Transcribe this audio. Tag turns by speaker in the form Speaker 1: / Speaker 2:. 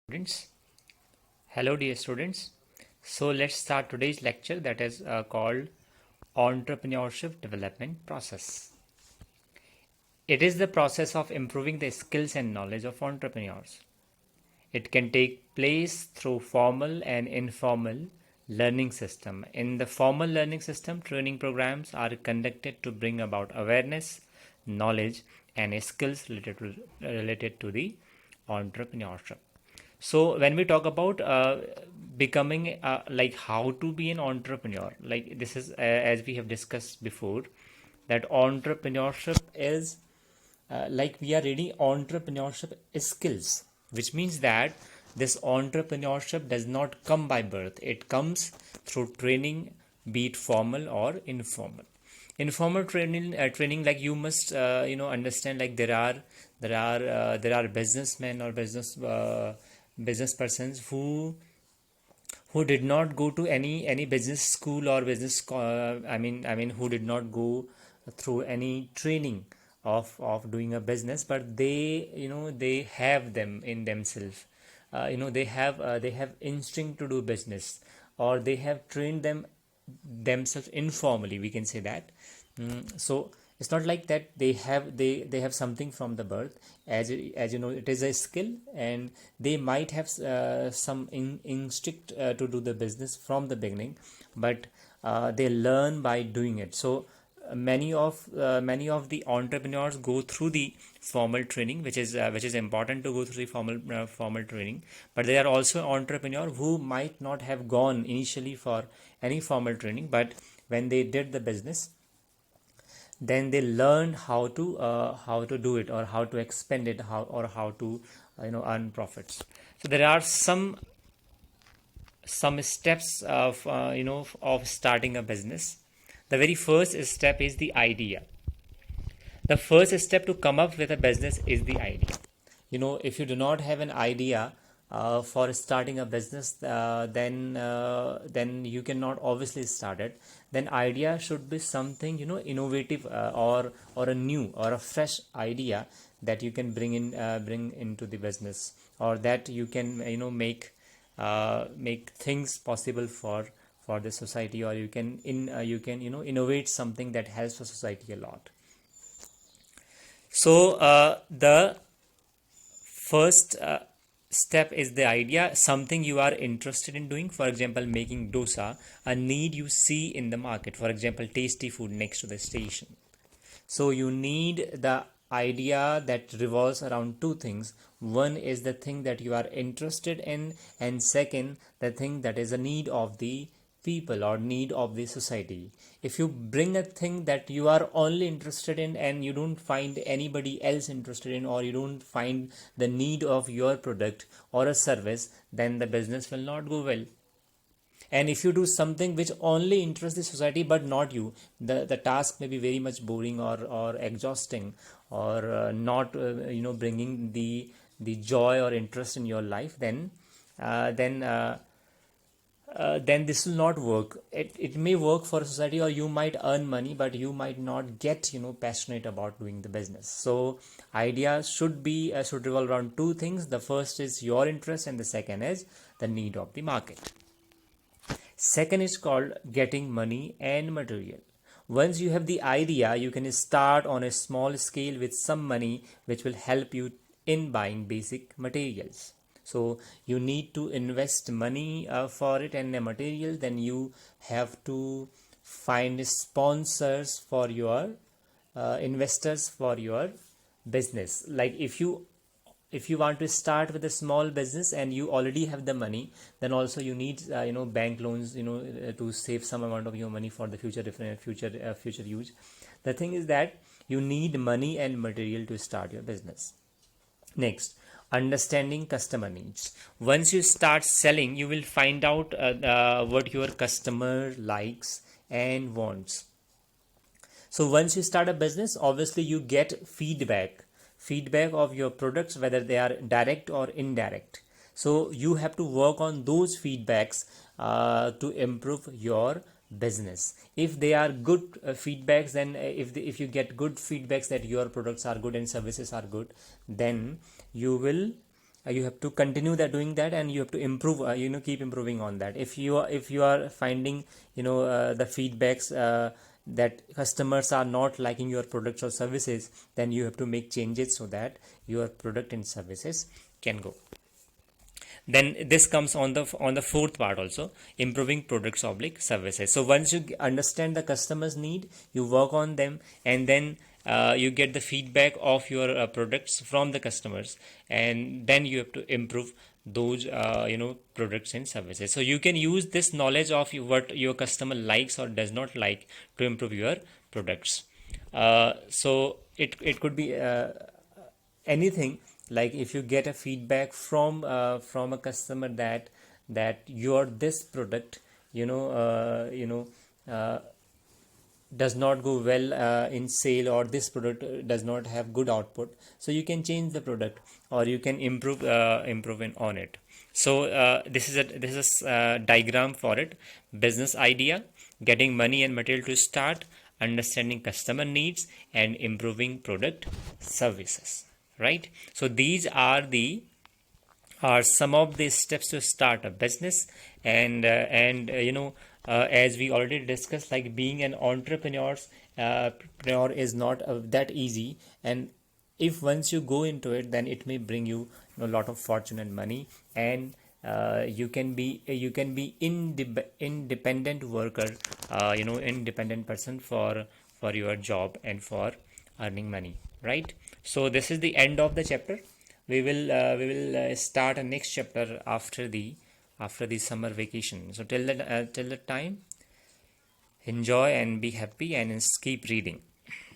Speaker 1: Students, hello dear students. So let's start today's lecture that is called Entrepreneurship Development Process. It is the process of improving the skills and knowledge of entrepreneurs. It can take place through formal and informal learning system. In the formal learning system, training programs are conducted to bring about awareness, knowledge, and skills related to the entrepreneurship. So when we talk about becoming like how to be an entrepreneur, like this is as we have discussed before, that entrepreneurship is like we are reading entrepreneurship skills, which means that this entrepreneurship does not come by birth. It comes through training, be it formal or informal. Informal training, like you must understand, like there are businessmen or business persons who did not go to any business school or I mean who did not go through any training of doing a business, but they have them in themselves. They have instinct to do business, or they have trained themselves informally, we can say that. So it's not like that they have something from the birth. As you know, it is a skill, and they might have some instinct to do the business from the beginning, but they learn by doing it. So many of the entrepreneurs go through the formal training, which is important to go through the formal training. But there are also entrepreneurs who might not have gone initially for any formal training, but when they did the business, then they learned how to do it, or how to expand it, how to earn profits. So there are some steps of starting a business. The very first step is the idea. The first step to come up with a business is the idea. If you do not have an idea for starting a business, then you cannot obviously start it. Then idea should be something innovative, or a new or a fresh idea that you can bring into the business, or that you can make things possible for the society, or you can innovate something that helps the society a lot. So the first step is the idea, something you are interested in doing. For example, making dosa, a need you see in the market. For example, tasty food next to the station. So you need the idea that revolves around two things. One is the thing that you are interested in, and second, the thing that is a need of the people or need of the society. If you bring a thing that you are only interested in, and you don't find anybody else interested in, or you don't find the need of your product or a service, then the business will not go well. And if you do something which only interests the society but not you, the task may be very much boring, or exhausting, or not bringing the joy or interest in your life, then this will not work. It may work for society, or you might earn money, but you might not get passionate about doing the business. So ideas should revolve around two things. The first is your interest, and the second is the need of the market. Second is called getting money and material. Once you have the idea, you can start on a small scale with some money, which will help you in buying basic materials. So you need to invest money for it and the material. Then you have to find sponsors for your investors for your business. Like if you want to start with a small business and you already have the money, then also you need bank loans, to save some amount of your money for the future use. The thing is that you need money and material to start your business. Next, understanding customer needs. Once you start selling, you will find out what your customer likes and wants. So once you start a business, obviously you get feedback of your products, whether they are direct or indirect. So you have to work on those feedbacks to improve your business. If they are good feedbacks, then if you get good feedbacks that your products are good and services are good, then you will you have to continue that doing that, and you have to improve, keep improving on that. If you are finding the feedbacks that customers are not liking your products or services, then you have to make changes so that your product and services can go. Then this comes on the fourth part also, improving products oblique services. So once you understand the customer's need, you work on them, and then you get the feedback of your products from the customers, and then you have to improve those products and services. So you can use this knowledge of what your customer likes or does not like to improve your products. So it could be anything, like if you get a feedback from a customer that your this product uh, does not go well in sale, or this product does not have good output, so you can change the product, or you can improve on it. So this is a diagram for it: business idea, getting money and material to start, understanding customer needs, and improving product services, right? So these are some of the steps to start a business. And as we already discussed, like being an entrepreneur is not that easy, and if once you go into it, then it may bring you a lot of fortune and money, and you can be independent worker, independent person for your job and for earning money, right? So this is the end of the chapter. We will start a next chapter after the summer vacation. So till the time, enjoy and be happy, and keep reading.